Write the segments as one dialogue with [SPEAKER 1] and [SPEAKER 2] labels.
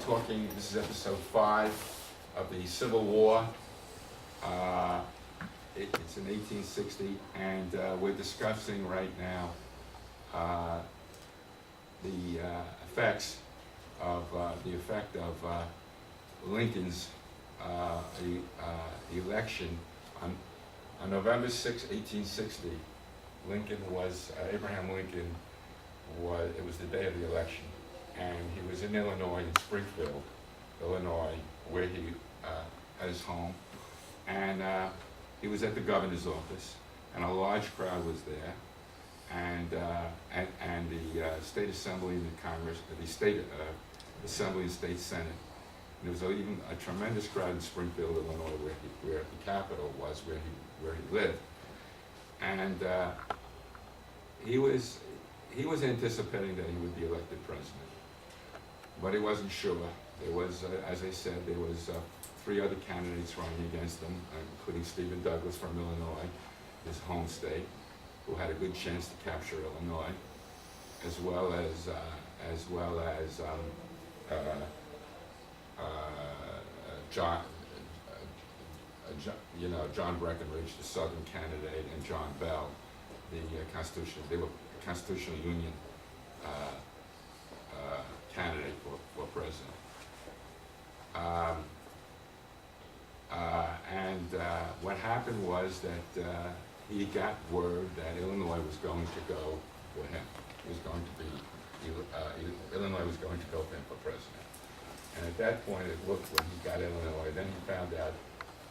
[SPEAKER 1] talking, this is episode 5 of the Civil War. It's in 1860, and we're discussing right now the effect of Lincoln's election on November 6, 1860. Abraham Lincoln it was the day of the election, and he was in Illinois, in Springfield, Illinois, where he had his home, and he was at the governor's office, and a large crowd was there, and the state assembly and the Congress, the state assembly and state senate. And there was even a tremendous crowd in Springfield, Illinois, where the capital was, where he lived, and he was anticipating that he would be elected president, but he wasn't sure. There was, as I said, there was 3 other candidates running against him, including Stephen Douglas from Illinois, his home state, who had a good chance to capture Illinois, as well as John Breckinridge, the Southern candidate, and John Bell, the Constitutional Union candidate for president. What happened was that he got word that Illinois was going to go for him. Illinois was going to go for him for president. And at that point, it looked, when he got Illinois, then he found out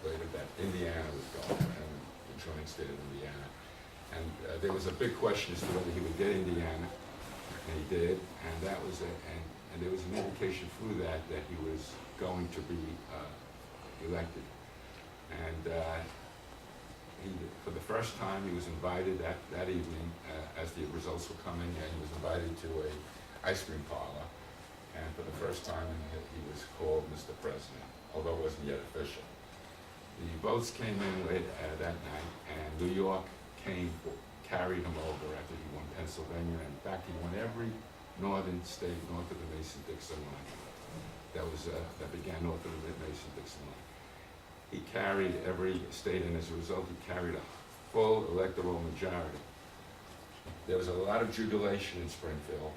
[SPEAKER 1] later that Indiana was going for him, the joining state of Indiana. And there was a big question as to whether he would get Indiana, and he did, and that was it. And there was an indication through that he was going to be elected. And for the first time, he was invited that evening, as the results were coming in, he was invited to an ice cream parlor, and for the first time he was called Mr. President, although it wasn't yet official. The votes came in late that night, and New York carried him over after he won Pennsylvania. In fact, he won every northern state north of the Mason-Dixon line. That began north of the Mason-Dixon line. He carried every state, and as a result, he carried a full electoral majority. There was a lot of jubilation in Springfield,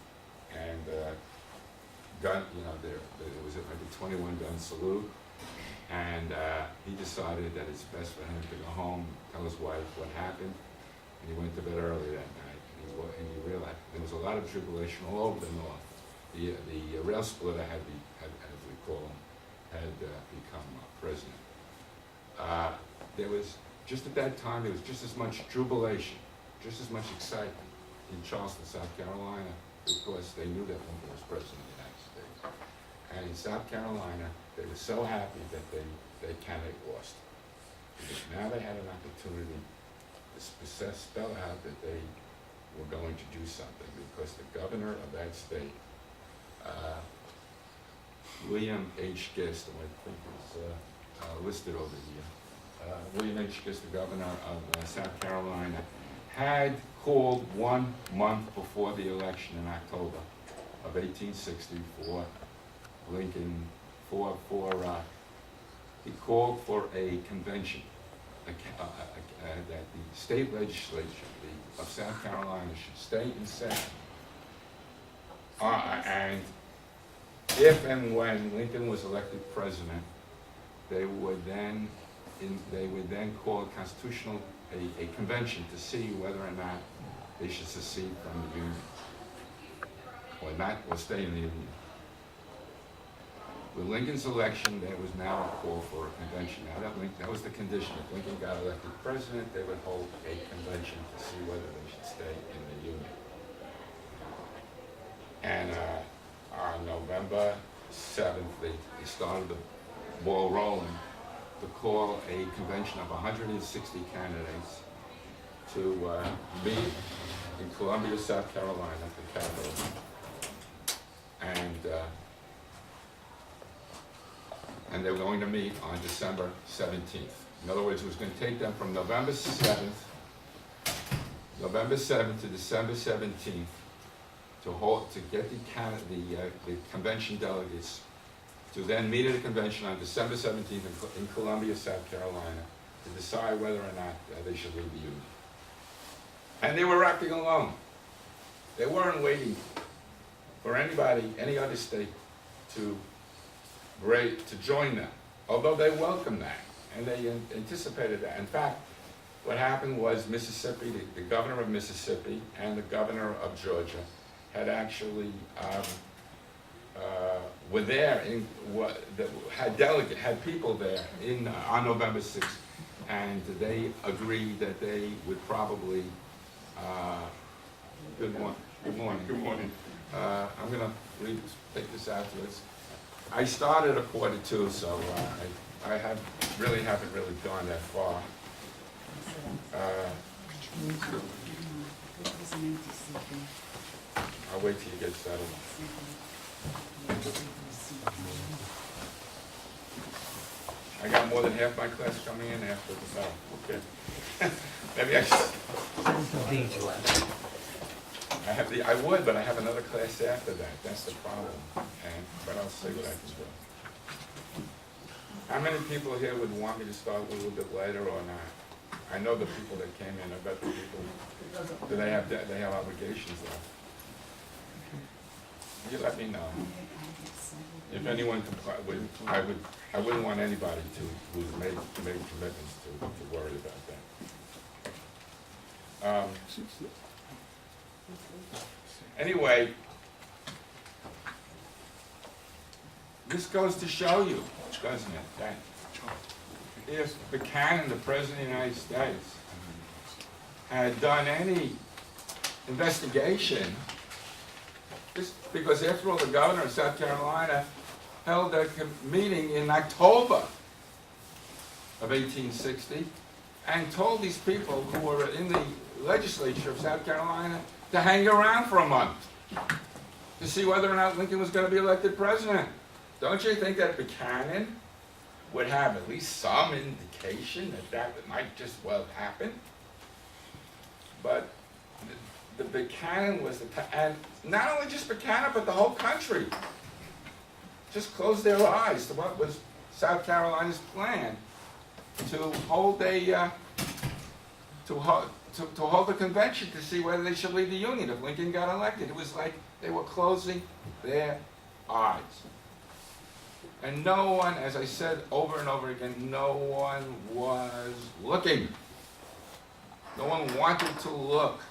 [SPEAKER 1] and there was like a 21-gun salute, and he decided that it's best for him to go home, tell his wife what happened. And he went to bed early that night, and he realized there was a lot of jubilation all over the North. The rail splitter as we call him, had become president. There was, just at that time, there was just as much jubilation, just as much excitement in Charleston, South Carolina, because they knew that Lincoln was president of the United States. And in South Carolina, they were so happy that their candidate lost. Because now they had an opportunity to spell out that they were going to do something, because the governor of that state, William H. Gecht, who I think is listed over here, William H. Gecht, the governor of South Carolina, had called 1 month before the election in October of 1860 for Lincoln, he called for a convention, that the state legislature of South Carolina should stay in session, and if and when Lincoln was elected president, they would then call a convention to see whether or not they should secede from the Union, or stay in the Union. With Lincoln's election, there was now a call for a convention. Now that was the condition. If Lincoln got elected president, they would hold a convention to see whether they should stay in the Union. And on November 7th, they started the ball rolling to call a convention of 160 candidates to meet in Columbia, South Carolina, the capital. And they were going to meet on December 17th. In other words, it was going to take them from November 7th to December 17th to get the convention delegates to then meet at a convention on December 17th in Columbia, South Carolina, to decide whether or not they should leave the Union. And they were acting alone. They weren't waiting for anybody, any other state, to join them, although they welcomed that, and they anticipated that. In fact, what happened was Mississippi, the governor of Mississippi and the governor of Georgia had actually were there had people there on November 6th, and they agreed that they would probably. Good morning. Good morning. Good morning. I'm going to take this out to us. I started at 1:45, so I haven't really gone that far. I'll wait till you get settled. I got more than half my class coming in after the bell. Okay. Maybe I would, but I have another class after that. That's the problem. But I'll see what I can do. How many people here would want me to start a little bit later or not? I know the people that came in. I bet the people do they have obligations left. You let me know. If anyone I wouldn't want anybody who's made commitments to worry about that. Anyway, this goes to show you, doesn't it, that if Buchanan, the President of the United States, had done any investigation, because after all, the governor of South Carolina held a meeting in October of 1860 and told these people who were in the legislature of South Carolina to hang around for a month to see whether or not Lincoln was going to be elected president. Don't you think that Buchanan would have at least some indication that might just well happen? But the Buchanan was and not only just Buchanan, but the whole country just closed their eyes to what was South Carolina's plan to hold a to hold a convention to see whether they should leave the Union if Lincoln got elected. It was like they were closing their eyes. And no one, as I said over and over again, no one was looking. No one wanted to look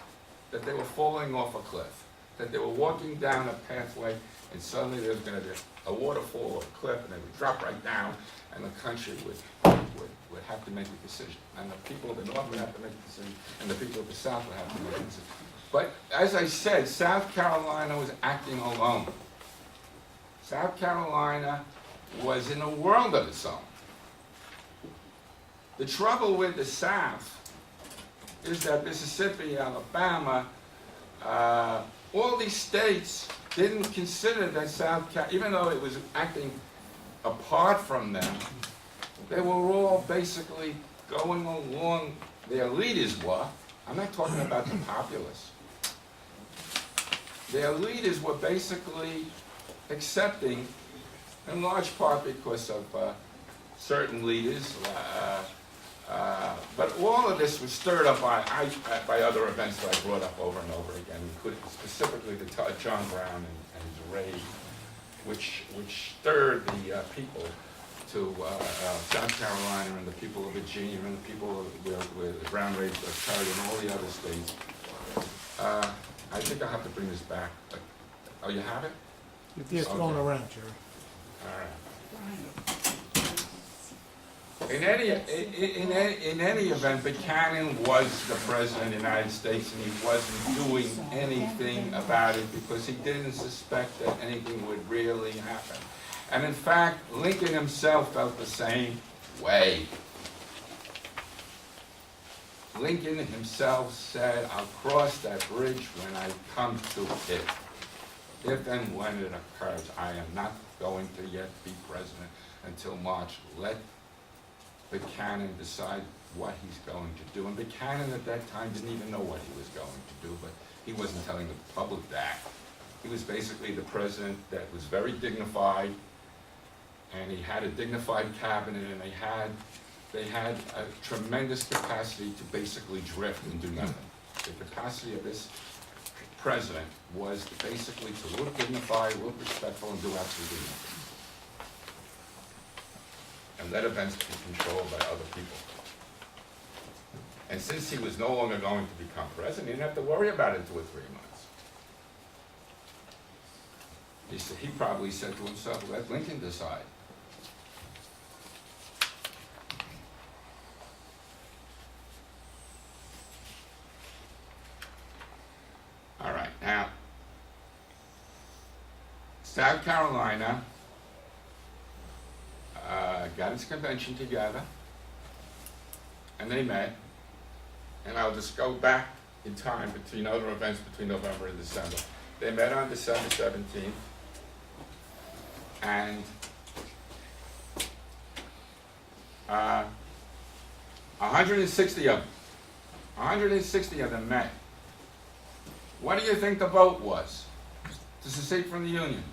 [SPEAKER 1] that they were falling off a cliff, that they were walking down a pathway and suddenly there was going to be a waterfall or a cliff and they would drop right down and the country would have to make a decision. And the people of the North would have to make a decision and the people of the South would have to make a decision. But as I said, South Carolina was acting alone. South Carolina was in a world of its own. The trouble with the South is that Mississippi, Alabama, all these states didn't consider that South Carolina, even though it was acting apart from them, they were all basically going along, their leaders were, I'm not talking about the populace, their leaders were basically accepting, in large part because of certain leaders, but all of this was stirred up by other events that I brought up over and over again, specifically the John Brown and his raid, which stirred the people to South Carolina and the people of Virginia and the people where the Brown raids occurred and all the other states. I think I'll have to bring this back. Oh, you have it?
[SPEAKER 2] It's going around, Jerry.
[SPEAKER 1] All right. In any event, Buchanan was the President of the United States and he wasn't doing anything about it because he didn't suspect that anything would really happen. And in fact, Lincoln himself felt the same way. Lincoln himself said, "I'll cross that bridge when I come to it. If and when it occurs, I am not going to yet be president until March. Let Buchanan decide what he's going to do." And Buchanan at that time didn't even know what he was going to do, but he wasn't telling the public that. He was basically the president that was very dignified, and he had a dignified cabinet, and they had a tremendous capacity to basically drift and do nothing. The capacity of this president was basically to look dignified, look respectful, and do absolutely nothing. And let events be controlled by other people. And since he was no longer going to become president, he didn't have to worry about it in 2 or 3 months. He probably said to himself, let Lincoln decide. All right, now, South Carolina got its convention together, and they met, and I'll just go back in time between other events between November and December. They met on December 17th, and 160 of them met. What do you think the vote was to secede from the Union?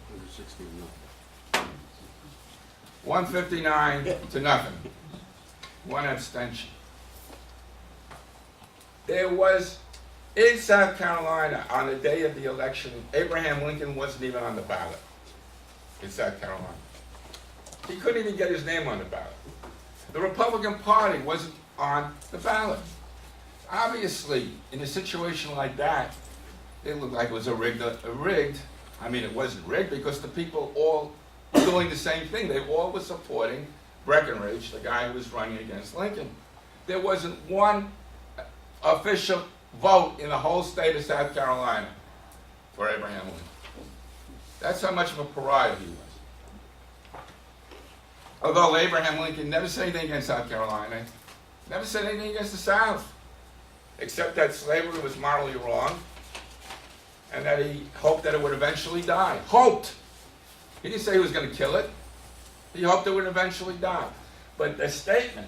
[SPEAKER 1] 159 to nothing. One abstention. There was, in South Carolina, on the day of the election, Abraham Lincoln wasn't even on the ballot in South Carolina. He couldn't even get his name on the ballot. The Republican Party wasn't on the ballot. Obviously, in a situation like that, it looked like it was rigged. I mean, it wasn't rigged because the people all were doing the same thing. They all were supporting Breckinridge, the guy who was running against Lincoln. There wasn't one official vote in the whole state of South Carolina for Abraham Lincoln. That's how much of a pariah he was. Although Abraham Lincoln never said anything against South Carolina, never said anything against the South, except that slavery was morally wrong, and that he hoped that it would eventually die. Hoped! He didn't say he was going to kill it. He hoped it would eventually die. But the statement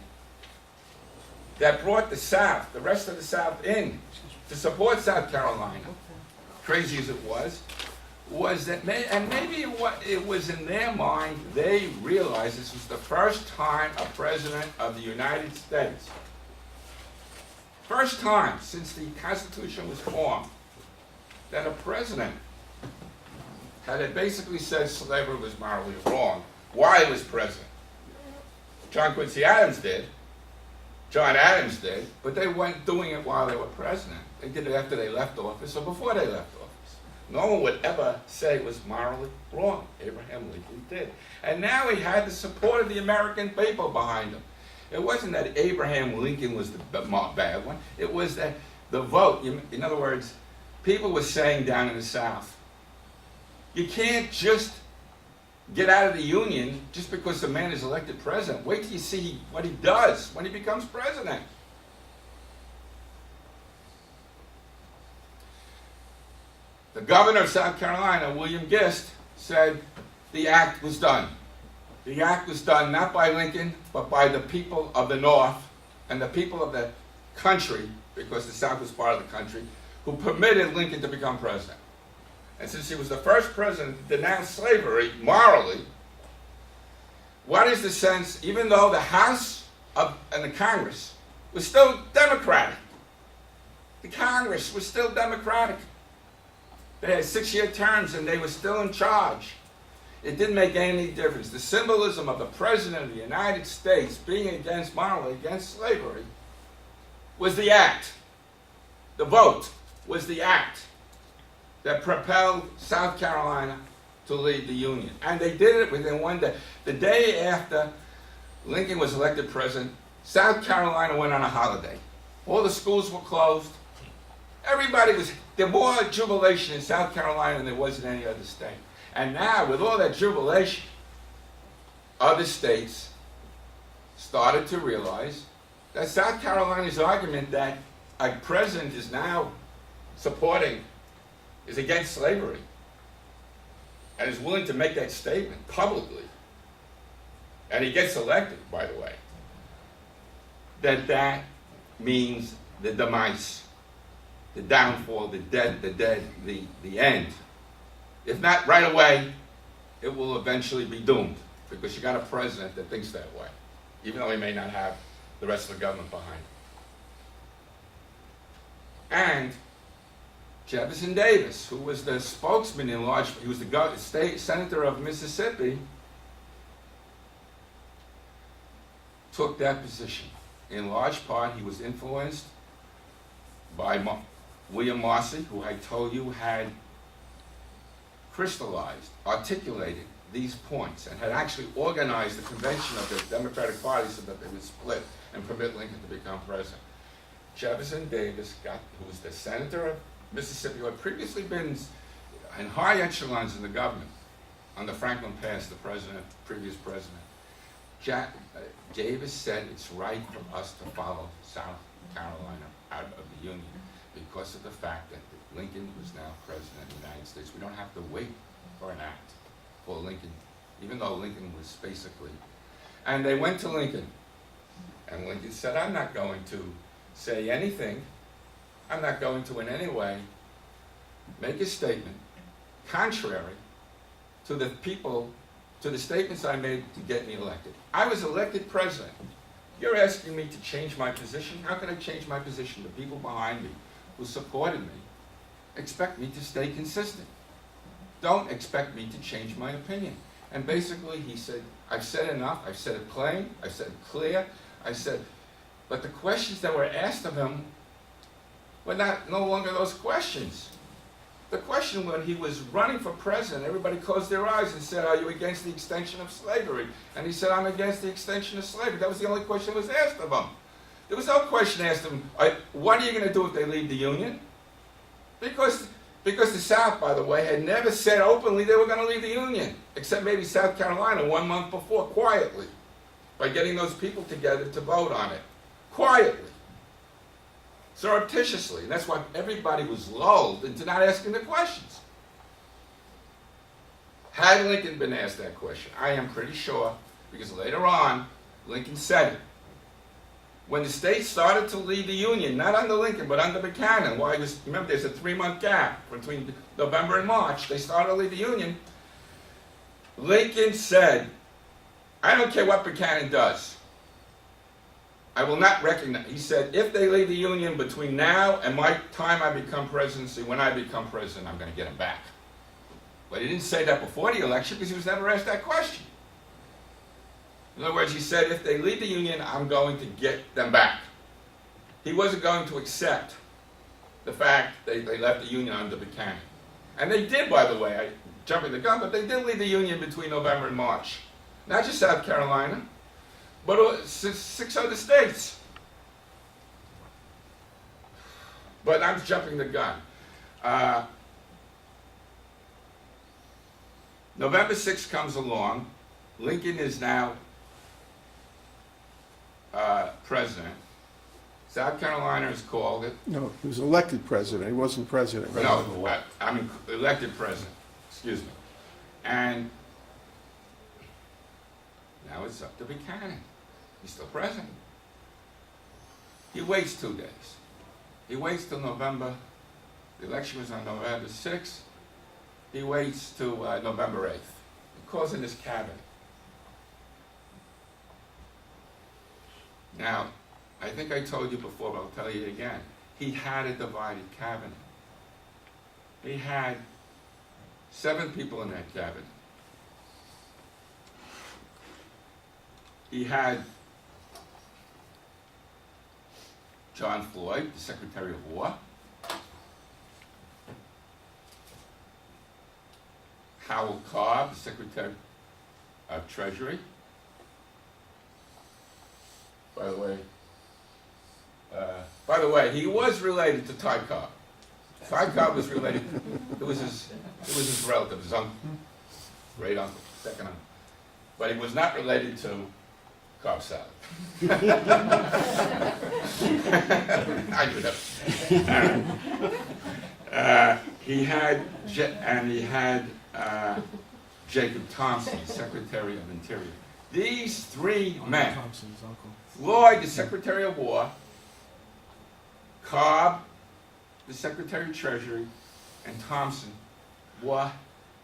[SPEAKER 1] that brought the South, the rest of the South, in to support South Carolina, crazy as it was that, maybe it was in their mind, they realized this was the first time a president of the United States, first time since the Constitution was formed, that a president had basically said slavery was morally wrong while he was president. John Quincy Adams did. John Adams did, but they weren't doing it while they were president. They did it after they left office or before they left office. No one would ever say it was morally wrong. Abraham Lincoln did. And now he had the support of the American people behind him. It wasn't that Abraham Lincoln was the bad one. It was that the vote, in other words, people were saying down in the South, you can't just get out of the Union just because the man is elected president. Wait till you see what he does when he becomes president. The governor of South Carolina, William Gecht, said the act was done. The act was done not by Lincoln, but by the people of the North and the people of the country, because the South was part of the country, who permitted Lincoln to become president. And since he was the first president to denounce slavery morally, what is the sense, even though the House and the Congress was still Democratic, the Congress was still Democratic. They had 6-year terms and they were still in charge. It didn't make any difference. The symbolism of the President of the United States being morally against slavery was the act. The vote was the act that propelled South Carolina to leave the Union. And they did it within one day. The day after Lincoln was elected president, South Carolina went on a holiday. All the schools were closed. There was more jubilation in South Carolina than there was in any other state. And now, with all that jubilation, other states started to realize that South Carolina's argument that a president is now supporting is against slavery and is willing to make that statement publicly, and he gets elected, by the way, that means the demise, the downfall, the end. If not right away, it will eventually be doomed, because you got a president that thinks that way, even though he may not have the rest of the government behind him. And Jefferson Davis, who was the spokesman in large, he was the state senator of Mississippi, took that position. In large part, he was influenced by William Marcy, who I told you had crystallized, articulated these points, and had actually organized the convention of the Democratic Party so that they would split and permit Lincoln to become president. Jefferson Davis, who was the senator of Mississippi, who had previously been in high echelons in the government under Franklin Pierce, the previous president. Davis said it's right for us to follow South Carolina out of the Union because of the fact that Lincoln was now president of the United States. We don't have to wait for an act for Lincoln, even though Lincoln was basically. And they went to Lincoln, and Lincoln said, I'm not going to say anything. I'm not going to in any way make a statement contrary to the people, to the statements I made to get me elected. I was elected president. You're asking me to change my position? How can I change my position? The people behind me who supported me expect me to stay consistent. Don't expect me to change my opinion. And basically he said, I've said enough, I've said it plain, I've said it clear, but the questions that were asked of him were no longer those questions. The question when he was running for president, everybody closed their eyes and said, are you against the extension of slavery? And he said, I'm against the extension of slavery. That was the only question that was asked of him. There was no question asked of him, what are you going to do if they leave the Union? Because the South, by the way, had never said openly they were going to leave the Union, except maybe South Carolina 1 month before, quietly, by getting those people together to vote on it. Quietly. Surreptitiously. And that's why everybody was lulled into not asking the questions. Had Lincoln been asked that question, I am pretty sure, because later on, Lincoln said it. When the states started to leave the Union, not under Lincoln, but under Buchanan, remember there's a 3-month gap between November and March, they started to leave the Union, Lincoln said, I don't care what Buchanan does. I will not recognize, he said, if they leave the Union between now and my time I become presidency, when I become president, I'm going to get them back. But he didn't say that before the election because he was never asked that question. In other words, he said, if they leave the Union, I'm going to get them back. He wasn't going to accept the fact they left the Union under Buchanan. And they did, by the way, jumping the gun, but they did leave the Union between November and March. Not just South Carolina, but 6 other states. But I'm jumping the gun. November 6th comes along. Lincoln is now president. South Carolina is called it.
[SPEAKER 3] No, he was elected president. He wasn't president.
[SPEAKER 1] No, I mean elected president. Excuse me. And now it's up to Buchanan. He's still president. He waits 2 days. He waits till November. The election was on November 6th. He waits till November 8th. He calls in his cabinet. Now, I think I told you before, but I'll tell you again. He had a divided cabinet. He had 7 people in that cabinet. He had John Floyd, the Secretary of War. Howell Cobb, the Secretary of Treasury. By the way, he was related to Ty Cobb. Ty Cobb was related. It was his relative, his uncle, great uncle, second uncle. But he was not related to Cobb salad. I knew that. He had Jacob Thompson, Secretary of Interior. These 3 men, Floyd, the Secretary of War, Cobb, the Secretary of Treasury, and Thompson were,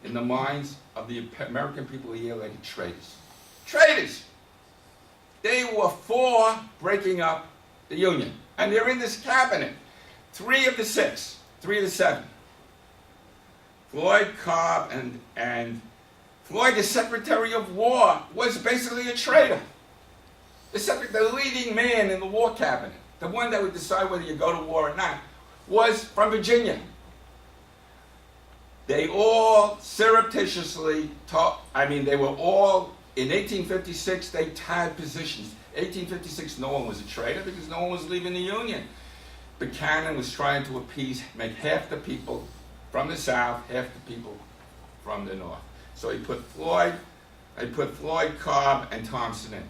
[SPEAKER 1] in the minds of the American people of the year, like traitors. Traitors. They were for breaking up the Union. And they're in this cabinet. 3 of the 6, 3 of the 7. Floyd, Cobb, and Floyd, the Secretary of War, was basically a traitor. The leading man in the war cabinet, the one that would decide whether you go to war or not, was from Virginia. They all surreptitiously they were all, in 1856, they tied positions. 1856, no one was a traitor because no one was leaving the Union. Buchanan was trying to make half the people from the South, half the people from the North. So he put Floyd, Cobb, and Thompson in.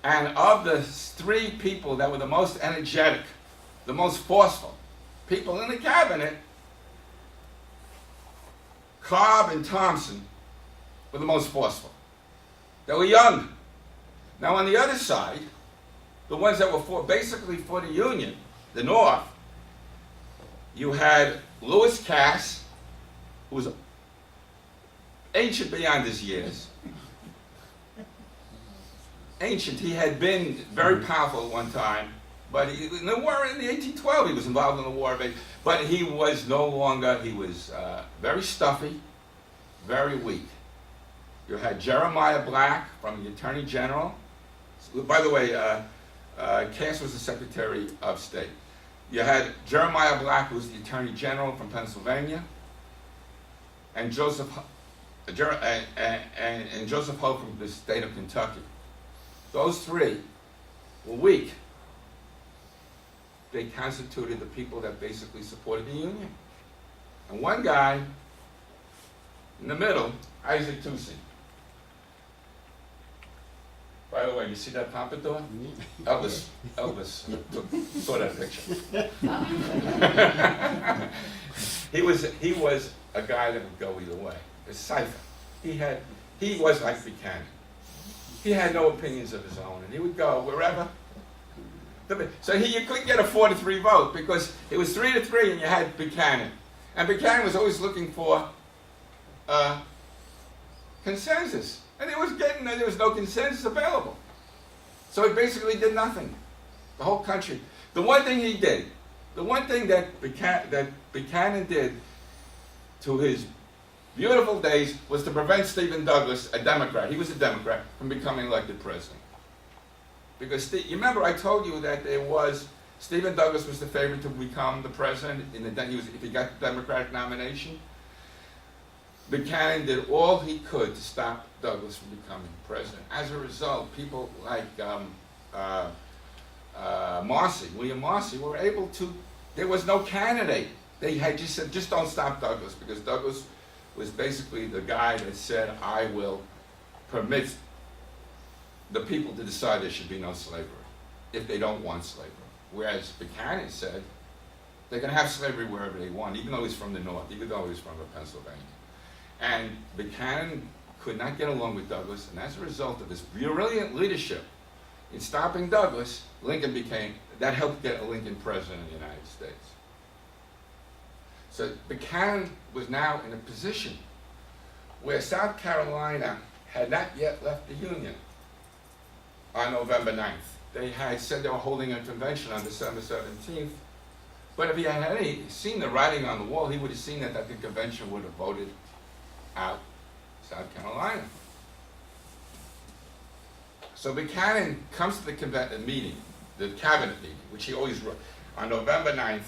[SPEAKER 1] And of the 3 people that were the most energetic, the most forceful people in the cabinet, Cobb and Thompson were the most forceful. They were young. Now on the other side, the ones that were basically for the Union, the North, you had Lewis Cass, who was ancient beyond his years. Ancient. He had been very powerful at one time, but in the war in the 1812, he was involved in the war. But he was no longer. He was very stuffy, very weak. You had Jeremiah Black from the Attorney General. By the way, Cass was the Secretary of State. You had Jeremiah Black, who was the Attorney General from Pennsylvania, and Joseph Hope from the state of Kentucky. Those 3 were weak. They constituted the people that basically supported the Union. And one guy in the middle, Isaac Toucey. By the way, you see that pompadour? Elvis saw that picture. He was a guy that would go either way. A cipher. He was like Buchanan. He had no opinions of his own, and he would go wherever. So you couldn't get a 4-3 vote because it was 3-3, and you had Buchanan. And Buchanan was always looking for consensus, and there was no consensus available. So he basically did nothing. The whole country. The one thing he did, the one thing that Buchanan did to his beautiful days was to prevent Stephen Douglas, a Democrat, he was a Democrat, from becoming elected president. Because you remember I told you that Stephen Douglas was the favorite to become the president if he got the Democratic nomination. Buchanan did all he could to stop Douglas from becoming president. As a result, people like William Marcy, were able to, there was no candidate. They had just said, just don't stop Douglas, because Douglas was basically the guy that said, I will permit the people to decide there should be no slavery if they don't want slavery. Whereas Buchanan said they're going to have slavery wherever they want, even though he's from the North, even though he's from Pennsylvania. And Buchanan could not get along with Douglas, and as a result of his brilliant leadership in stopping Douglas, that helped get a Lincoln president of the United States. So Buchanan was now in a position where South Carolina had not yet left the Union on November 9th. They had said they were holding a convention on December 17th, but if he had seen the writing on the wall, he would have seen that the convention would have voted out South Carolina. So Buchanan comes to the cabinet meeting, which he always wrote, on November 9th,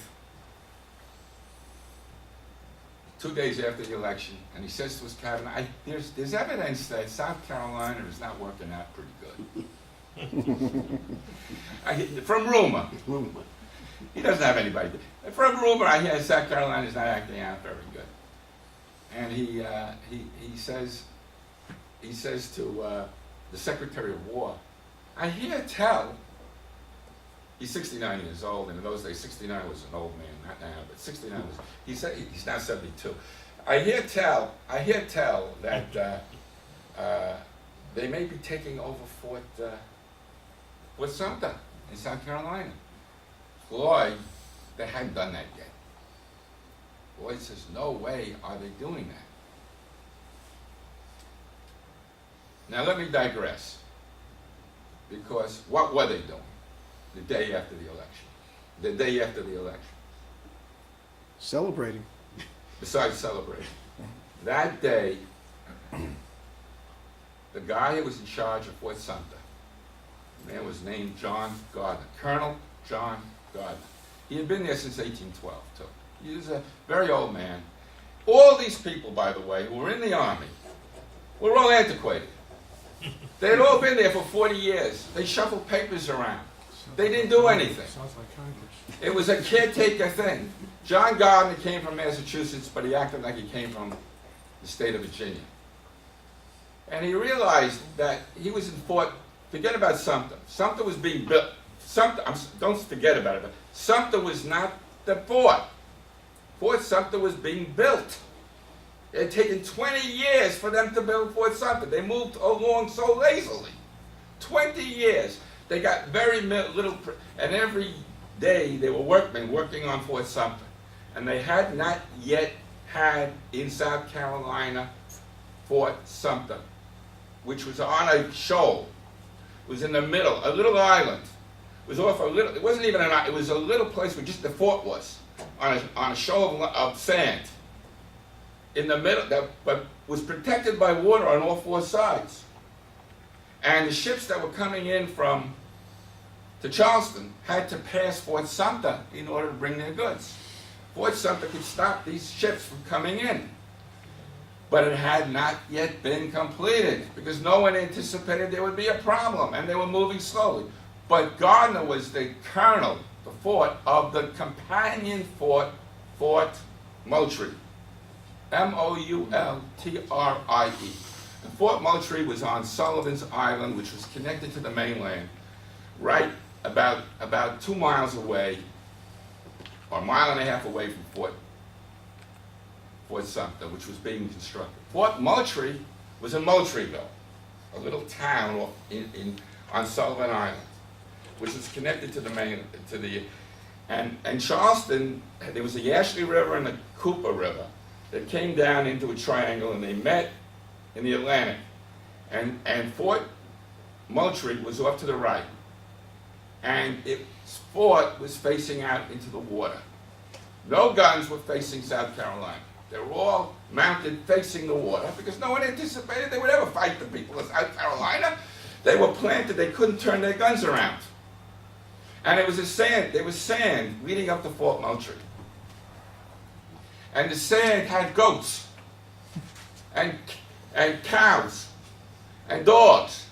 [SPEAKER 1] 2 days after the election, and he says to his cabinet, there's evidence that South Carolina is not working out pretty good. From rumor. He doesn't have anybody. From rumor, I hear South Carolina is not acting out very good. And he says to the Secretary of War, I hear tell, he's 69 years old, and in those days 69 was an old man, not now, but 69 was, he's now 72. I hear tell that they may be taking over Fort Sumter in South Carolina. Floyd, they hadn't done that yet. Floyd says, no way are they doing that. Now let me digress. Because what were they doing the day after the election? The day after the election,
[SPEAKER 3] Celebrating.
[SPEAKER 1] besides celebrating. That day, the guy who was in charge of Fort Sumter, the man was named John Gardner, Colonel John Gardner. He had been there since 1812, too. He was a very old man. All these people, by the way, who were in the Army, were all antiquated. They had all been there for 40 years. They shuffled papers around. They didn't do anything.
[SPEAKER 2] Sounds like Congress.
[SPEAKER 1] It was a caretaker thing. John Gardner came from Massachusetts, but he acted like he came from the state of Virginia. And he realized that he was in Fort, forget about Sumter. Sumter was being built. Sumter, don't forget about it, but Sumter was not the fort. Fort Sumter was being built. It had taken 20 years for them to build Fort Sumter. They moved along so lazily. 20 years. They got very little, and every day they were workmen working on Fort Sumter. And they had not yet had in South Carolina Fort Sumter, which was on a shoal. It was in the middle, a little island. It was off a little, it wasn't even an island, it was a little place where just the fort was, on a shoal of sand. In the middle, but was protected by water on all four sides. And the ships that were coming in to Charleston had to pass Fort Sumter in order to bring their goods. Fort Sumter could stop these ships from coming in. But it had not yet been completed because no one anticipated there would be a problem, and they were moving slowly. But Gardner was the colonel, the fort, of the companion fort, Fort Moultrie. Moultrie. And Fort Moultrie was on Sullivan's Island, which was connected to the mainland, right about 2 miles away, or a mile and a half away from Fort Sumter, which was being constructed. Fort Moultrie was in Moultrieville, a little town on Sullivan Island, which was connected to the main, and Charleston. There was the Ashley River and the Cooper River that came down into a triangle, and they met in the Atlantic. And Fort Moultrie was off to the right, and its fort was facing out into the water. No guns were facing South Carolina. They were all mounted facing the water because no one anticipated they would ever fight the people of South Carolina. They were planted, they couldn't turn their guns around. And there was sand leading up to Fort Moultrie. And the sand had goats and cows and dogs.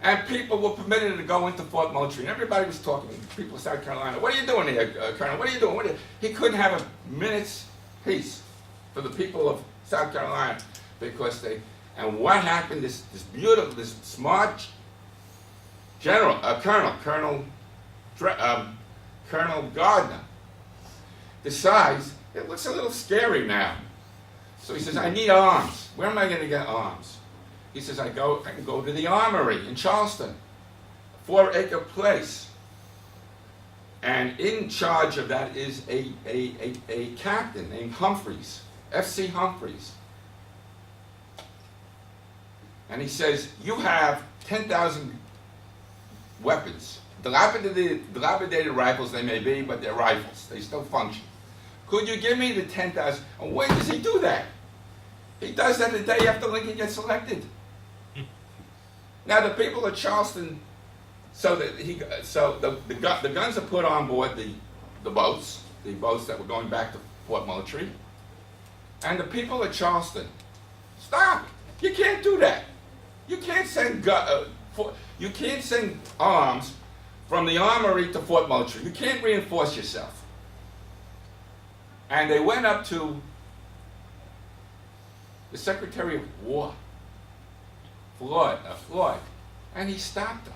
[SPEAKER 1] And people were permitted to go into Fort Moultrie. And everybody was talking to people of South Carolina. What are you doing here, Colonel? What are you doing? He couldn't have a minute's peace for the people of South Carolina because and what happened, this smart general, Colonel Gardner, decides it looks a little scary now. So he says, I need arms. Where am I going to get arms? He says, I can go to the armory in Charleston, 4-acre place. And in charge of that is a captain named Humphreys, F.C. Humphreys. And he says, you have 10,000 weapons. Dilapidated rifles they may be, but they're rifles. They still function. Could you give me the 10,000? And when does he do that? He does that the day after Lincoln gets elected. Now the people of Charleston, the guns are put on board the boats that were going back to Fort Moultrie, and the people of Charleston, stop! You can't do that. You can't send arms from the armory to Fort Moultrie. You can't reinforce yourself. And they went up to the Secretary of War, Floyd, and he stopped them.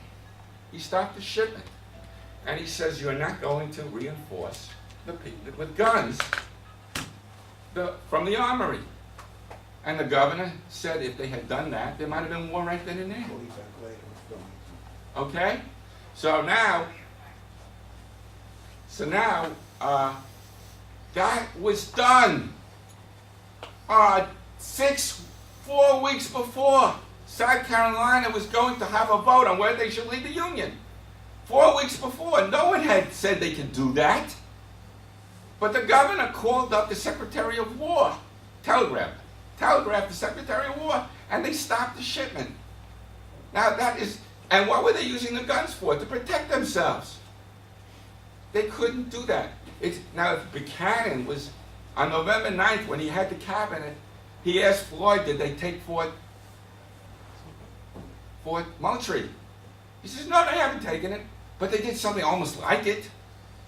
[SPEAKER 1] He stopped the shipment. And he says, you're not going to reinforce the people with guns from the armory. And the governor said if they had done that, there might have been war right then and there. Okay? So now, that was done 4 weeks before. South Carolina was going to have a vote on whether they should leave the Union. 4 weeks before, no one had said they could do that. But the governor called up the Secretary of War, telegraphed the Secretary of War, and they stopped the shipment. Now that is, and what were they using the guns for? To protect themselves. They couldn't do that. Now if Buchanan was, on November 9th, when he had the cabinet, he asked Floyd, did they take Fort Moultrie? He says, no, they haven't taken it. But they did something almost like it.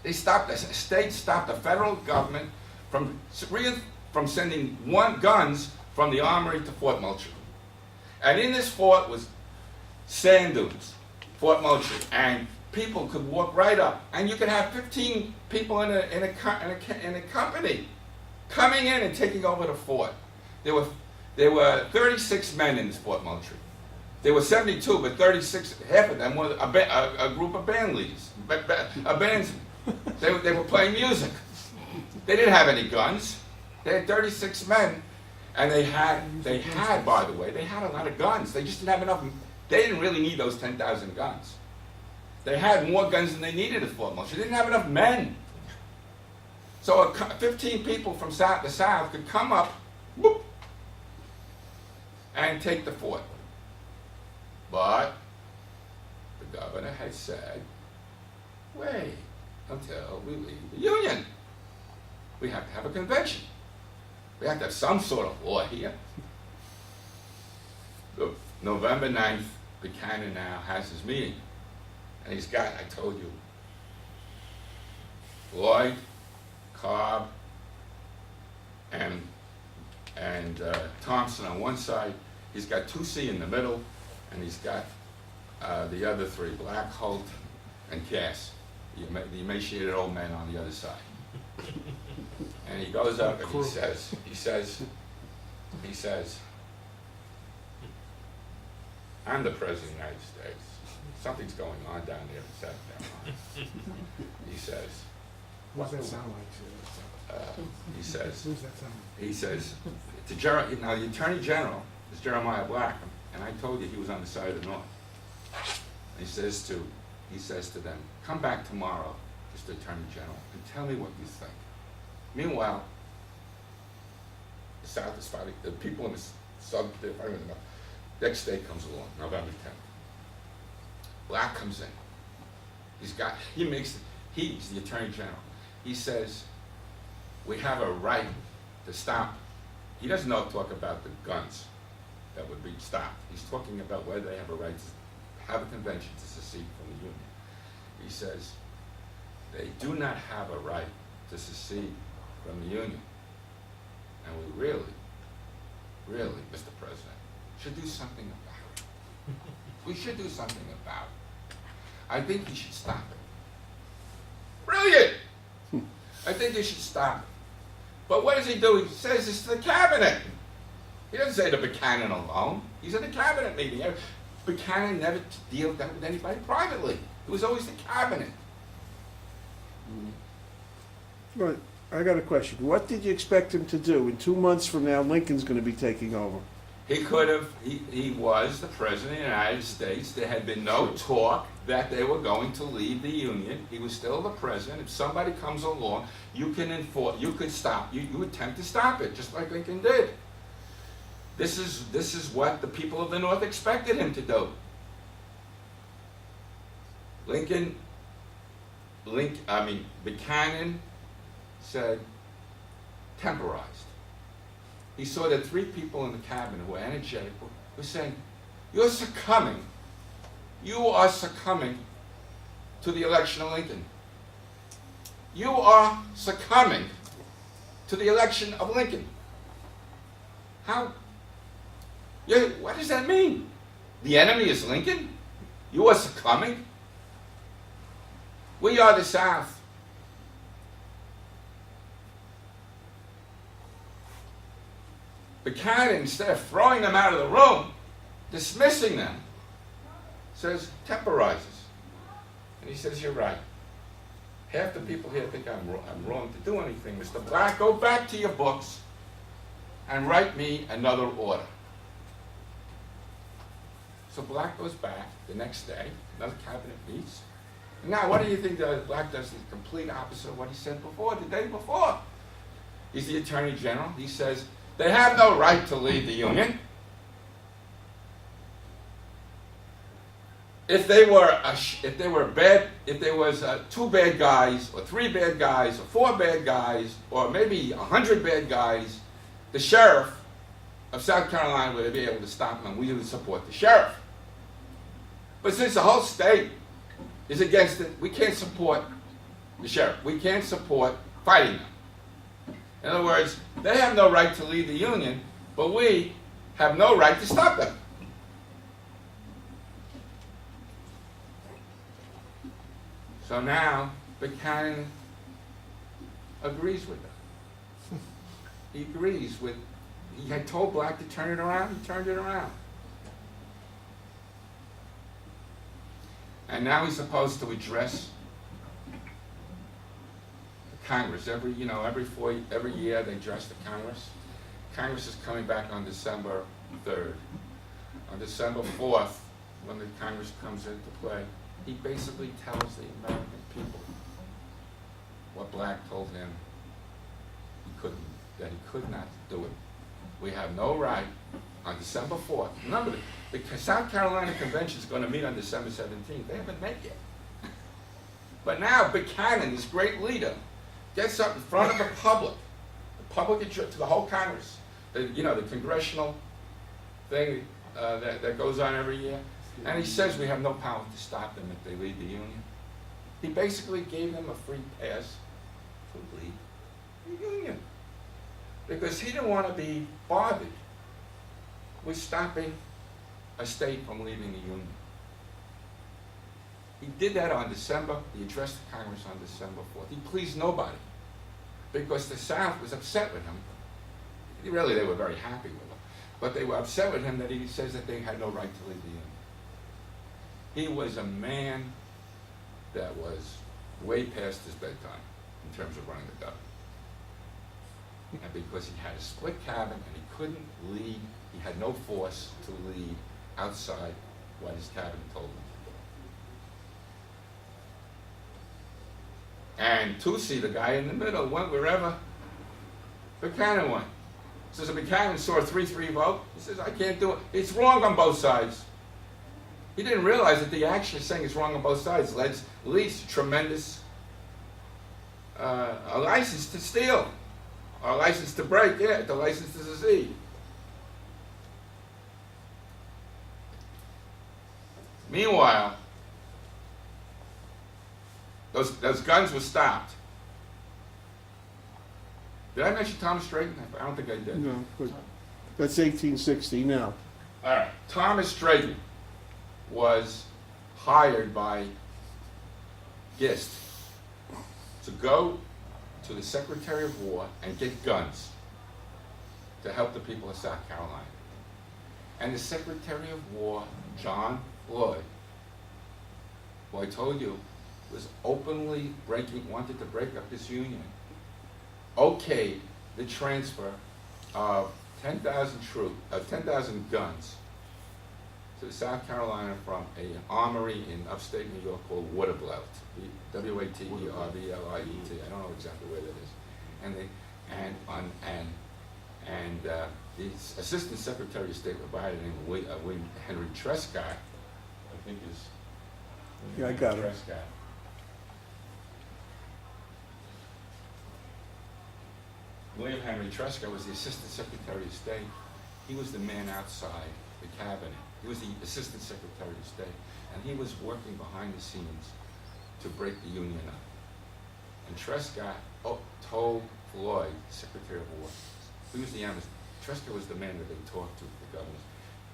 [SPEAKER 1] They stopped, the state stopped the federal government from sending guns from the armory to Fort Moultrie. And in this fort was sand dunes, Fort Moultrie, and people could walk right up. And you could have 15 people in a company coming in and taking over the fort. There were 36 men in this Fort Moultrie. There were 72, but 36, half of them were a group of band leaders, bands. They were playing music. They didn't have any guns. They had 36 men, and they had, by the way, they had a lot of guns. They just didn't have enough. They didn't really need those 10,000 guns. They had more guns than they needed at Fort Moultrie. They didn't have enough men. So 15 people from the south could come up, whoop, and take the fort. But the governor had said, wait until we leave the Union. We have to have a convention. We have to have some sort of law here. November 9th, Buchanan now has his meeting. And he's got, I told you, Lloyd, Cobb, and Thompson on one side. He's got 2C in the middle, and he's got the other three, Black, Holt, and Cass, the emaciated old men on the other side. And he goes up and he says, I'm the President of the United States. Something's going on down there in South Carolina. He says,
[SPEAKER 2] What does that sound like?
[SPEAKER 1] he says,
[SPEAKER 2] Who's that sound like?
[SPEAKER 1] he says, now the Attorney General is Jeremiah Black, and I told you he was on the side of the North. And he says to them, come back tomorrow, Mr. Attorney General, and tell me what you think. Meanwhile, the South is fighting, the people in the South, they're fighting with the North. Next day comes along, November 10th. Black comes in. He's the Attorney General. He says, we have a right to stop. He doesn't talk about the guns that would be stopped. He's talking about whether they have a right to have a convention to secede from the Union. He says, they do not have a right to secede from the Union. And we really, Mr. President, should do something about it. We should do something about it. I think you should stop it. Brilliant! I think you should stop it. But what does he do? He says this to the cabinet. He doesn't say to Buchanan alone. He's at the cabinet meeting. Buchanan never dealt with anybody privately. It was always the cabinet.
[SPEAKER 3] Right. I got a question. What did you expect him to do? In 2 months from now, Lincoln's going to be taking over.
[SPEAKER 1] He could have, he was the President of the United States. There had been no talk that they were going to leave the Union. He was still the President. If somebody comes along, you can enforce, you could stop, you attempt to stop it, just like Lincoln did. This is what the people of the North expected him to do. Buchanan said, temporized. He saw that 3 people in the cabinet who were energetic were saying, you are succumbing to the election of Lincoln. You are succumbing to the election of Lincoln. How? What does that mean? The enemy is Lincoln? You are succumbing? We are the South. Buchanan, instead of throwing them out of the room, dismissing them, says, temporizes. And he says, you're right. Half the people here think I'm wrong to do anything. Mr. Black, go back to your books and write me another order. So Black goes back the next day, another cabinet meets. And now what do you think that Black does? The complete opposite of what he said before, the day before. He's the Attorney General. He says, they have no right to leave the Union. If there was two bad guys, or three bad guys, or four bad guys, or maybe 100 bad guys, the sheriff of South Carolina would be able to stop them, and we would support the sheriff. But since the whole state is against it, we can't support the sheriff. We can't support fighting them. In other words, they have no right to leave the Union, but we have no right to stop them. So now, Buchanan agrees with them. He agrees with, he had told Black to turn it around, he turned it around. And now he's supposed to address Congress. Every year they address the Congress. Congress is coming back on December 3rd. On December 4th, when the Congress comes into play, he basically tells the American people what Black told him that he could not do it. We have no right on December 4th. Remember, the South Carolina Convention is going to meet on December 17th. They haven't met yet. But now Buchanan, this great leader, gets up in front of the public to the whole Congress, the congressional thing that goes on every year, and he says we have no power to stop them if they leave the Union. He basically gave them a free pass to leave the Union because he didn't want to be bothered with stopping a state from leaving the Union. He did that on he addressed the Congress on December 4th. He pleased nobody because the South was upset with him. Really, they were very happy with him, but they were upset with him that he says that they had no right to leave the Union. He was a man that was way past his bedtime in terms of running the government. And because he had a split cabinet and he couldn't lead, he had no force to lead outside what his cabinet told him to do. And Toucey, the guy in the middle, went wherever Buchanan went. So Buchanan saw a 3-3 vote. He says, I can't do it. It's wrong on both sides. He didn't realize that the actually saying it's wrong on both sides leads to tremendous a license to steal, or a license to break, the license to secede. Meanwhile, those guns were stopped. Did I mention Thomas Drayton? I don't think I did.
[SPEAKER 3] No, but that's 1860 now.
[SPEAKER 1] All right. Thomas Drayton was hired by Gecht to go to the Secretary of War and get guns to help the people of South Carolina. And the Secretary of War, John Floyd, who I told you was openly wanted to break up this union, okayed the transfer of 10,000 guns to South Carolina from an armory in upstate New York called Watervliet, Watervliet. I don't know exactly where that is. And the Assistant Secretary of State, a guy named William Henry Trescott, I think is.
[SPEAKER 3] Yeah, I got it.
[SPEAKER 1] Trescott. William Henry Trescott was the Assistant Secretary of State. He was the man outside the cabinet. He was the Assistant Secretary of State, and he was working behind the scenes to break the Union up. And Trescott told Floyd, Secretary of War, he was the emissary. Trescott was the man that they talked to, the governors,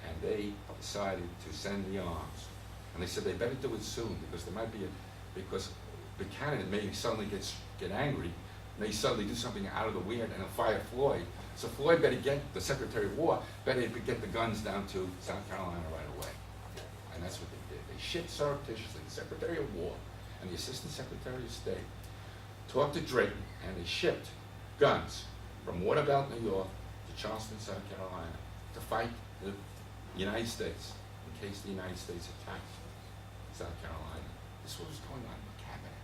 [SPEAKER 1] and they decided to send the arms. And they said they better do it soon because there might be because Buchanan may suddenly get angry, may suddenly do something out of the weird and fire Floyd. So Floyd better get, the Secretary of War, better get the guns down to South Carolina right away. And that's what they did. They shipped surreptitiously, the Secretary of War and the Assistant Secretary of State talked to Drayton, and they shipped guns from Watervliet, New York to Charleston, South Carolina to fight the United States in case the United States attacked South Carolina. This was going on in the cabinet.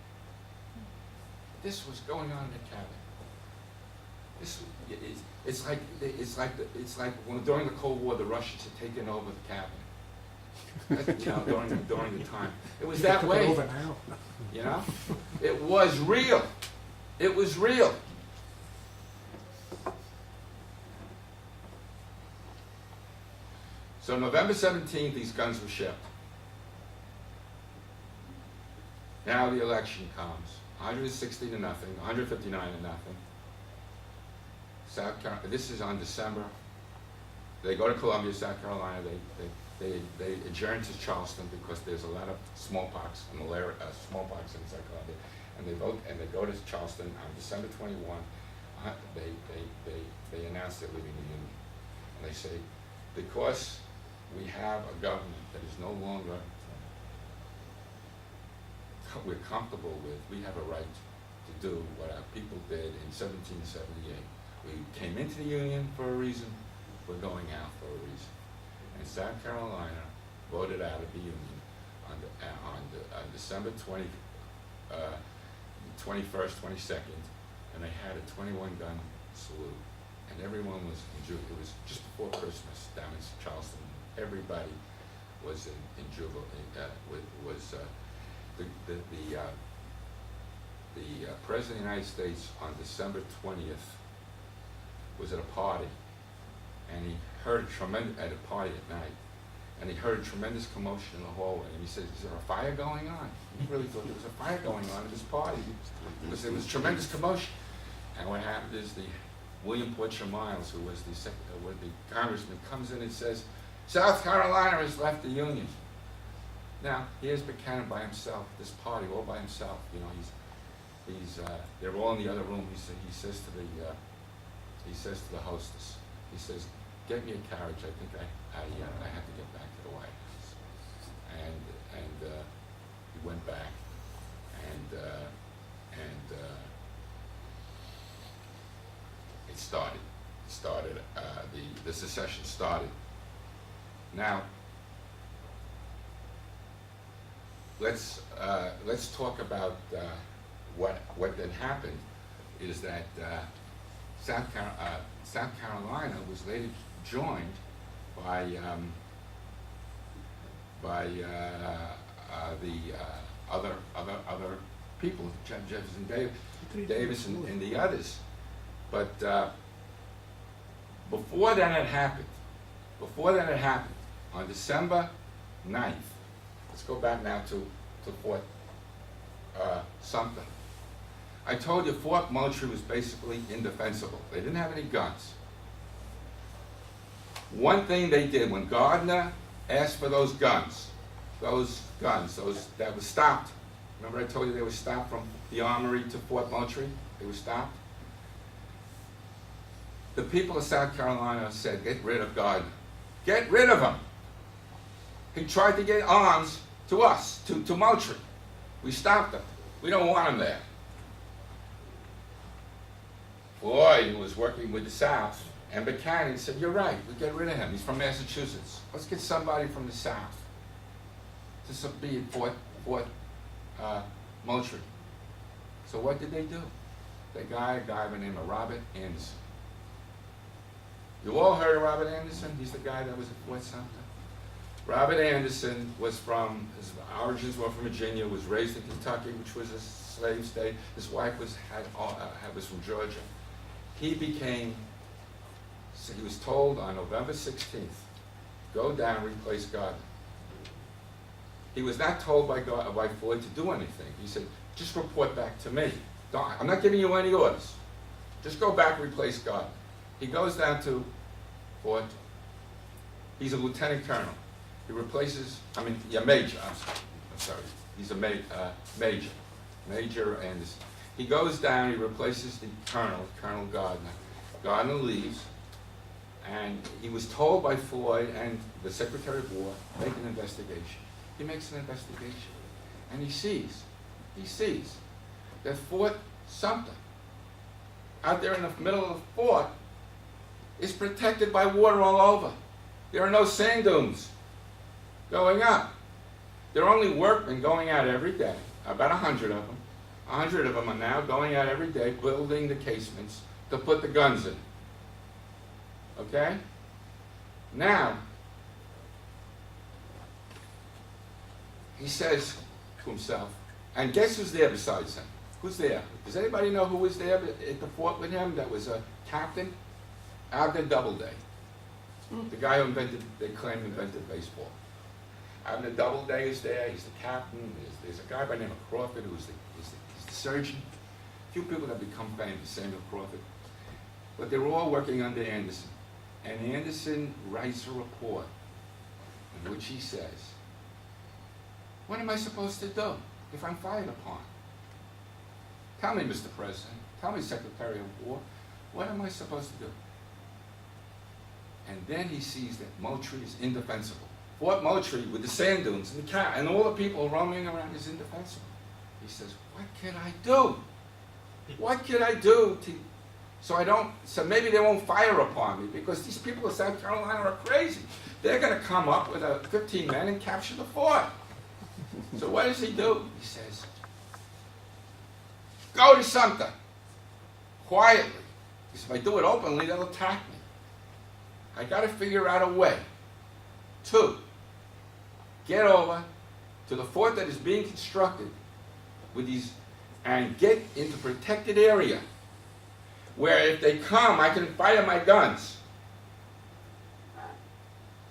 [SPEAKER 1] This was going on in the cabinet. It's like when during the Cold War the Russians had taken over the cabinet. You know, during the time, it was that way.
[SPEAKER 2] Over now.
[SPEAKER 1] You know, it was real. It was real. So November 17th, these guns were shipped. Now the election comes. 160 to nothing, 159 to nothing. South Carolina, this is on December. They go to Columbia, South Carolina. They adjourn to Charleston because there's a lot of smallpox and malaria, smallpox in South Carolina. And they vote, and they go to Charleston on December 21. They announce they're leaving the Union. And they say, because we have a government that is no longer we're comfortable with, we have a right to do what our people did in 1778. We came into the Union for a reason, we're going out for a reason. And South Carolina voted out of the Union on December 21st, 22nd, and they had a 21-gun salute. And everyone was in jubilee. It was just before Christmas down in Charleston. Everybody was in jubilee. The President of the United States on December 20th was at a party, and he heard at a party at night, and he heard a tremendous commotion in the hallway, and he said, "Is there a fire going on?" He really thought there was a fire going on at this party because there was tremendous commotion. And what happened is William Porcher Miles, who was the congressman, comes in and says, "South Carolina has left the Union." Now, here's Buchanan by himself, this party all by himself. You know, they're all in the other room. He says to the hostess, he says, "Get me a carriage. I think I have to get back to the White House." And he went back, and it started. The secession started. Now, let's talk about what then happened. Is that South Carolina was later joined by the other people, Jefferson Davis and the others. But before that had happened, on December 9th, let's go back now to Fort Sumter. I told you Fort Moultrie was basically indefensible. They didn't have any guns. One thing they did, when Gardner asked for those guns that were stopped. Remember I told you they were stopped from the armory to Fort Moultrie? They were stopped. The people of South Carolina said, "Get rid of Gardner. Get rid of him. He tried to get arms to us, to Moultrie. We stopped him. We don't want him there." Floyd, who was working with the South, and Buchanan said, "You're right, we get rid of him. He's from Massachusetts. Let's get somebody from the South to be at Fort Moultrie." So what did they do? They got a guy by the name of Robert Anderson. You all heard of Robert Anderson? He's the guy that was at Fort Sumter. Robert Anderson his origins were from Virginia, was raised in Kentucky, which was a slave state. His wife was from Georgia. He was told on November 16th, go down, replace Gardner. He was not told by Floyd to do anything. He said, just report back to me. I'm not giving you any orders. Just go back and replace Gardner. He goes down to Fort. He's a lieutenant colonel. He replaces, major. I'm sorry. He's a major. Major Anderson. He goes down, he replaces the colonel, Colonel Gardner. Gardner leaves, and he was told by Floyd and the Secretary of War, make an investigation. He makes an investigation, and he sees that Fort Sumter, out there in the middle of the fort, is protected by water all over. There are no sand dunes. going up. There are only workmen going out every day, about 100 of them. 100 of them are now going out every day, building the casements to put the guns in. Okay? Now, he says to himself, and guess who's there besides him? Who's there? Does anybody know who was there at the fort with him that was a captain? Abner Doubleday. The guy who they claim invented baseball. Abner Doubleday is there, he's the captain. There's a guy by the name of Crawford who's the surgeon. A few people have become famous, Samuel Crawford. But they were all working under Anderson. And Anderson writes a report in which he says, what am I supposed to do if I'm fired upon? Tell me, Mr. President. Tell me, Secretary of War. What am I supposed to do? And then he sees that Moultrie is indefensible. Fort Moultrie with the sand dunes and and all the people roaming around is indefensible. He says, what can I do? What can I do so maybe they won't fire upon me, because these people of South Carolina are crazy. They're going to come up with 15 men and capture the fort. So what does he do? He says, go to Sumter, quietly. Because if I do it openly, they'll attack me. I got to figure out a way to get over to the fort that is being constructed with these, and get into protected area where if they come, I can fire my guns.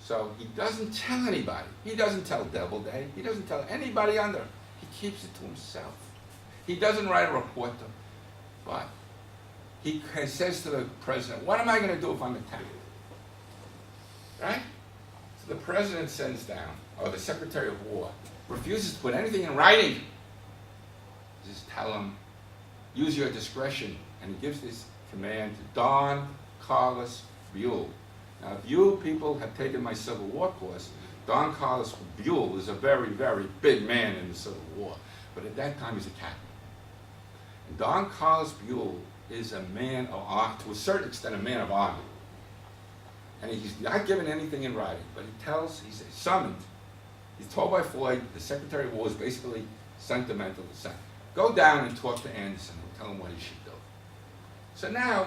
[SPEAKER 1] So he doesn't tell anybody. He doesn't tell Doubleday. He doesn't tell anybody under. He keeps it to himself. He doesn't write a report to, but he says to the president, what am I going to do if I'm attacked? Right? So the president sends down, or the Secretary of War, refuses to put anything in writing. Just tell him, use your discretion. And he gives this command to Don Carlos Buell. Now, if you people have taken my Civil War course, Don Carlos Buell is a very, very big man in the Civil War. But at that time, he's a captain. And Don Carlos Buell is a man of honor, to a certain extent, a man of honor. And he's not given anything in writing, but he's summoned. He's told by Floyd, the Secretary of War is basically sentimental to say, go down and talk to Anderson and tell him what he should do. So now,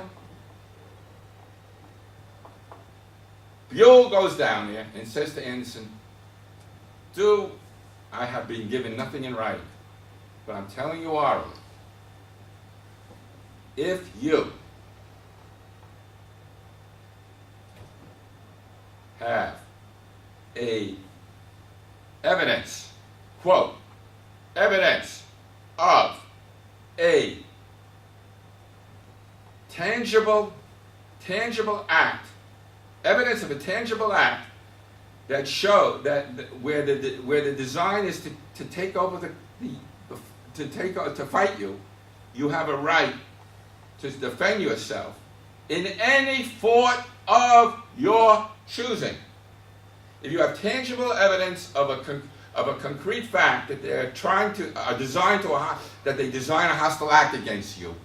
[SPEAKER 1] Buell goes down there and says to Anderson, I have been given nothing in writing, but I'm telling you orally, if you have evidence, quote, evidence of a tangible act, evidence of a tangible act that show that where the design is to take over to fight you, you have a right to defend yourself in any fort of your choosing. If you have tangible evidence of a concrete fact that they're that they design a hostile act against you,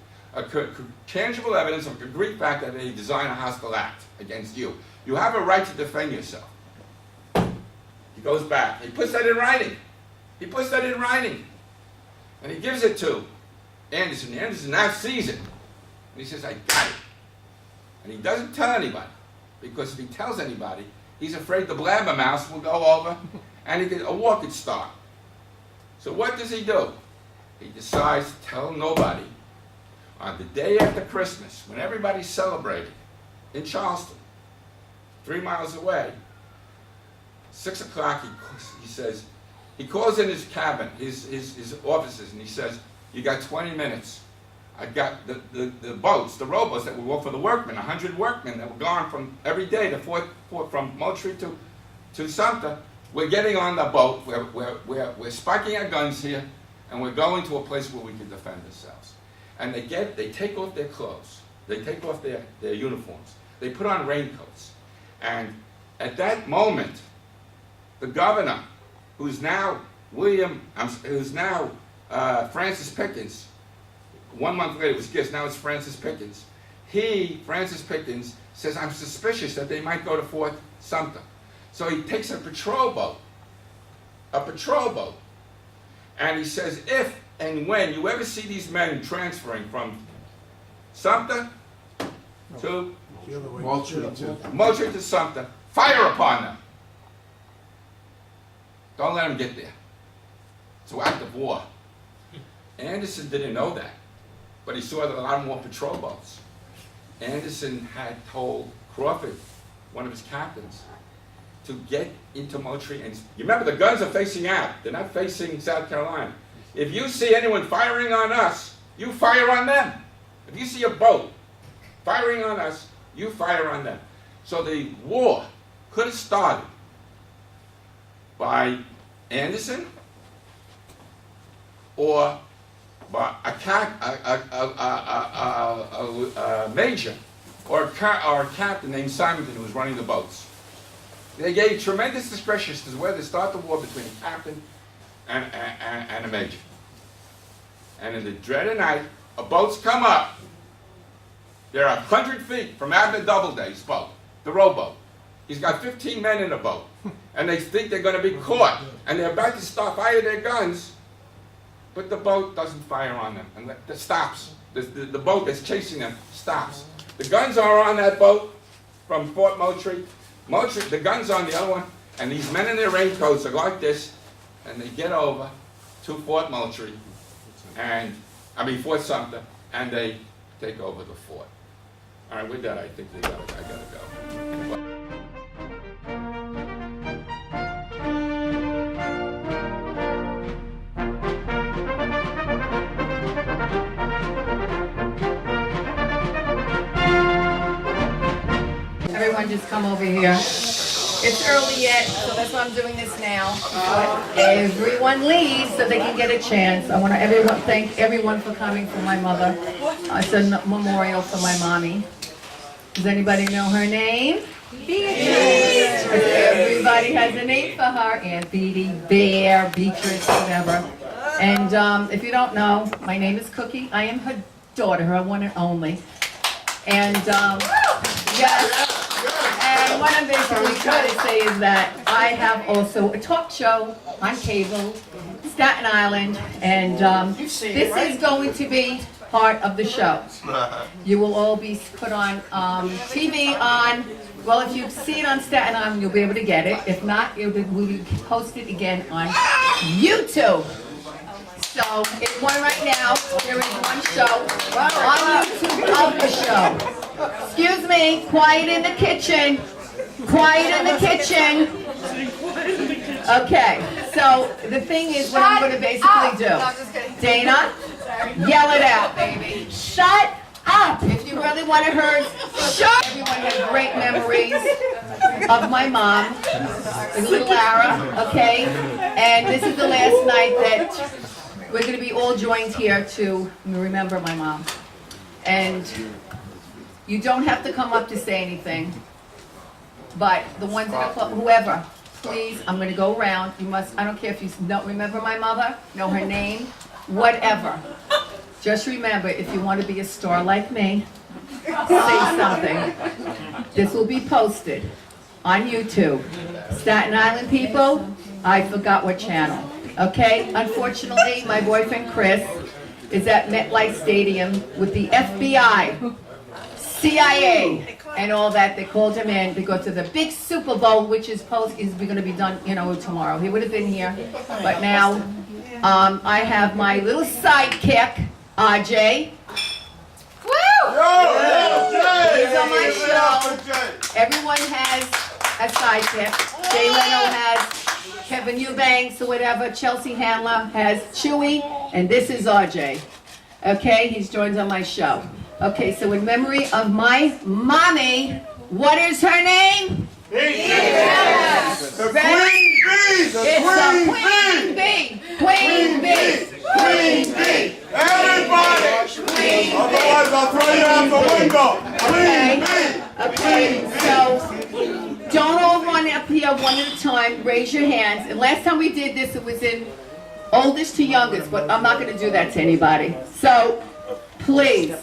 [SPEAKER 1] tangible evidence of a concrete fact that they design a hostile act against you, you have a right to defend yourself. He goes back. He puts that in writing. And he gives it to Anderson. Anderson now sees it. And he says, I got it. And he doesn't tell anybody, because if he tells anybody, he's afraid the blabbermouth will go over and a war could start. So what does he do? He decides to tell nobody on the day after Christmas, when everybody's celebrating in Charleston, 3 miles away, 6 o'clock, he says, he calls in his cabin, his offices, and he says, you got 20 minutes. I got the boats, the rowboats that would work for the workmen, 100 workmen that were gone from every day from Moultrie to Sumter. We're getting on the boat, we're spiking our guns here, and we're going to a place where we can defend ourselves. And they take off their clothes, they take off their uniforms, they put on raincoats. And at that moment, the governor, who's now Francis Pickens, 1 month later it was Gecht, now it's Francis Pickens. Francis Pickens, says, I'm suspicious that they might go to Fort Sumter. So he takes a patrol boat a patrol boat. And he says, if and when you ever see these men transferring from Sumter to
[SPEAKER 2] The other way.
[SPEAKER 1] Moultrie to Sumter, fire upon them. Don't let them get there. It's an act of war. Anderson didn't know that, but he saw that a lot more patrol boats. Anderson had told Crawford, one of his captains, to get into Moultrie, and you remember the guns are facing out. They're not facing South Carolina. If you see anyone firing on us, you fire on them. If you see a boat firing on us, you fire on them. So the war could have started by Anderson or by a major or a captain named Simonton who was running the boats. They gave tremendous discretion as to whether to start the war between a captain and a major. And in the dread of night, boats come up. They're 100 feet from Abner Doubleday's boat, the rowboat. He's got 15 men in the boat. And they think they're going to be caught. And they're about to start firing their guns. But the boat doesn't fire on them. And it stops. The boat that's chasing them stops. The guns are on that boat from Fort Moultrie. The guns on the other one. And these men in their raincoats are like this. And they get over to Fort Moultrie. Fort Sumter. And they take over the fort. All right, with that, I think I gotta go.
[SPEAKER 4] Everyone just come over here. It's early yet, so that's why I'm doing this now. But everyone leaves so they can get a chance. I want to thank everyone for coming for my mother. It's a memorial for my mommy. Does anybody know her name? Beatrice. Everybody has a name for her. Aunt Beatty, Bear, Beatrice, whatever. And if you don't know, my name is Cookie. I am her daughter, her one and only. And yes. And what I'm basically trying to say is that I have also a talk show on cable, Staten Island, and this is going to be part of the show. You will all be put on TV on, well, if you see it on Staten Island, you'll be able to get it. If not, it will be posted again on YouTube. So, it's one right now. There is one show on YouTube of the show. Excuse me, quiet in the kitchen. Quiet in the kitchen. Okay, so the thing is what I'm going to basically do. Dana, yell it out, baby. Shut up. If you really want to hear, shut. Everyone has great memories of my mom, little Lara, okay? And this is the last night that we're going to be all joined here to remember my mom. And you don't have to come up to say anything. But the ones that are, whoever, please, I'm going to go around. You must, I don't care if you don't remember my mother, know her name, whatever. Just remember, if you want to be a star like me, say something. This will be posted on YouTube. Staten Island people, I forgot what channel. Okay? Unfortunately, my boyfriend Chris is at MetLife Stadium with the FBI, CIA, and all that. They called him in to go to the big Super Bowl, which is going to be done, tomorrow. He would have been here, but now I have my little sidekick, RJ. Woo! He's on my show. Everyone has a sidekick. Jay Leno has Kevin Eubanks or whatever. Chelsea Handler has Chewy, and this is RJ. Okay, he's joined on my show. Okay, so in memory of my mommy, what is her name? Yes.
[SPEAKER 5] The Queen Bee!
[SPEAKER 4] It's the Queen Bee! Queen Bee! Queen Bee!
[SPEAKER 5] Everybody!
[SPEAKER 4] Queen
[SPEAKER 5] Otherwise I'll throw you out the window! Queen Bee!
[SPEAKER 4] Okay, so don't all run up here one at a time. Raise your hands. And last time we did this, it was in oldest to youngest, but I'm not going to do that to anybody. So please,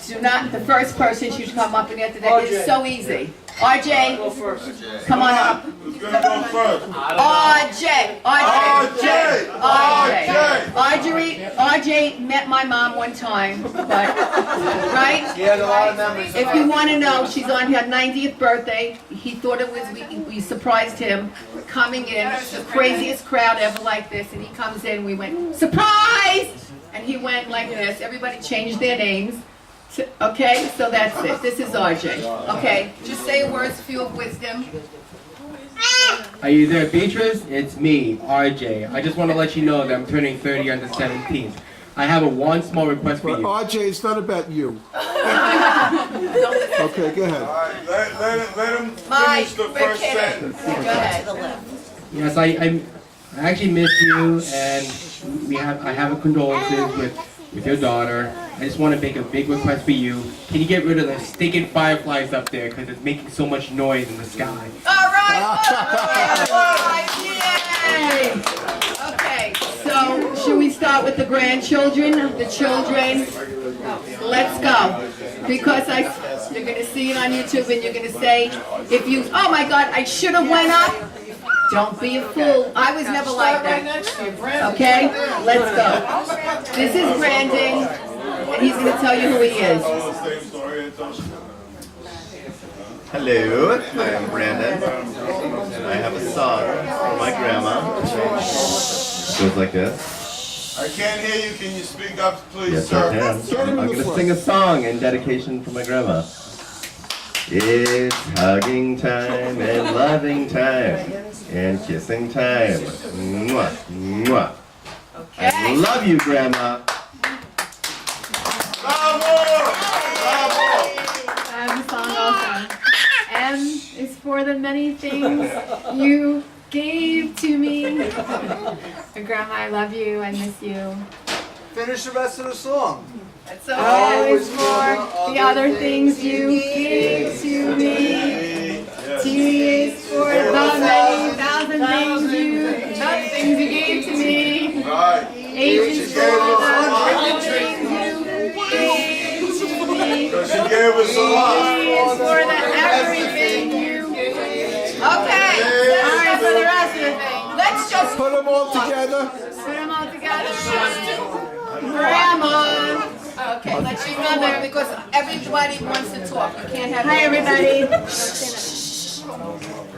[SPEAKER 4] do not, the first person should come up and get to that. It's so easy. RJ, come on up.
[SPEAKER 5] Who's gonna go first?
[SPEAKER 4] RJ met my mom one time, but, right?
[SPEAKER 6] He has a lot of memories.
[SPEAKER 4] If you want to know, she's on her 90th birthday. He thought it was, we surprised him coming in, the craziest crowd ever like this, and he comes in, we went, surprise! And he went like this. Everybody changed their names. Okay, so that's it. This is RJ. Okay, just say words, few of wisdom.
[SPEAKER 6] Are you there, Beatrice? It's me, RJ. I just want to let you know that I'm turning 30 on the 17th. I have one small request for
[SPEAKER 3] But
[SPEAKER 6] you.
[SPEAKER 3] RJ, it's not about you. Okay, go ahead.
[SPEAKER 5] All right, let him
[SPEAKER 4] Mike,
[SPEAKER 5] finish the
[SPEAKER 4] we're
[SPEAKER 5] first
[SPEAKER 4] kidding.
[SPEAKER 5] sentence.
[SPEAKER 4] Go ahead.
[SPEAKER 6] Yes, I actually miss you, and I have a condolences with your daughter. I just want to make a big request for you. Can you get rid of the stinking fireflies up there because it's making so much noise in the sky?
[SPEAKER 4] All right. Yay. Okay, so should we start with the grandchildren, the children? Let's go. Because you're going to see it on YouTube and you're going to say, if you, oh my God, I should have went up. Don't be a fool. I was never like that. Okay, let's go. This is Brandon, and he's going to tell you who he is.
[SPEAKER 7] Hello, I am Brandon. I have a song for my grandma. It goes like this.
[SPEAKER 5] I can't hear you. Can you speak up, please,
[SPEAKER 7] Yes,
[SPEAKER 5] sir?
[SPEAKER 7] I can. I'm going to sing a song in dedication for my grandma. It's hugging time and loving time and kissing time. Mwah, mwah. I
[SPEAKER 4] Okay.
[SPEAKER 7] love you, Grandma.
[SPEAKER 5] Bravo! Bravo!
[SPEAKER 8] I have a song also. M is for the many things you gave to me. Grandma, I love you. I miss you.
[SPEAKER 9] Finish the rest of the song.
[SPEAKER 4] That's
[SPEAKER 8] O
[SPEAKER 4] okay.
[SPEAKER 8] is for the other things you gave to me. T is for the many thousand things you gave to me.
[SPEAKER 5] Right.
[SPEAKER 8] H is for the things you gave to me.
[SPEAKER 5] Because she gave us a lot.
[SPEAKER 8] E is for the everything you gave.
[SPEAKER 4] Okay.
[SPEAKER 8] Alright, for the rest of the thing.
[SPEAKER 4] Let's just
[SPEAKER 3] Put them all together.
[SPEAKER 8] Put them all together.
[SPEAKER 4] Grandma. Okay, let's remember because everybody wants to talk. You can't have.
[SPEAKER 10] Hi everybody.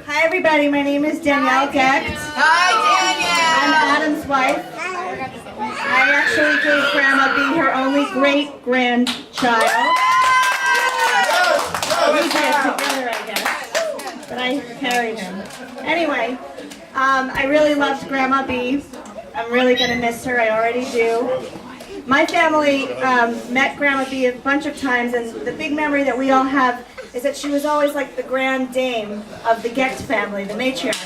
[SPEAKER 10] Hi everybody, my name is Danielle Gecht.
[SPEAKER 4] Hi,
[SPEAKER 10] I'm
[SPEAKER 4] Danielle.
[SPEAKER 10] Adam's wife. I actually gave Grandma B her only great-grandchild. We did together, I guess. But I carried him. Anyway, I really loved Grandma B. I'm really going to miss her, I already do. My family met Grandma B a bunch of times, and the big memory that we all have is that she was always like the grand dame of the Gecht family, the matriarch.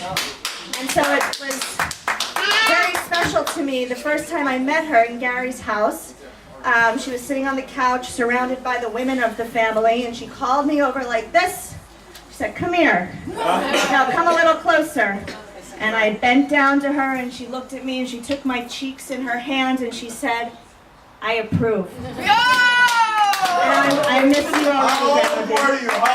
[SPEAKER 10] And so it was very special to me the first time I met her in Gary's house. She was sitting on the couch surrounded by the women of the family, and she called me over like this. She said, "Come here. Now come a little closer." And I bent down to her, and she looked at me, and she took my cheeks in her hands, and she said, "I approve."
[SPEAKER 4] Go!
[SPEAKER 10] And I miss you
[SPEAKER 5] How
[SPEAKER 10] already,
[SPEAKER 5] old
[SPEAKER 10] Grandma B.
[SPEAKER 5] were you? How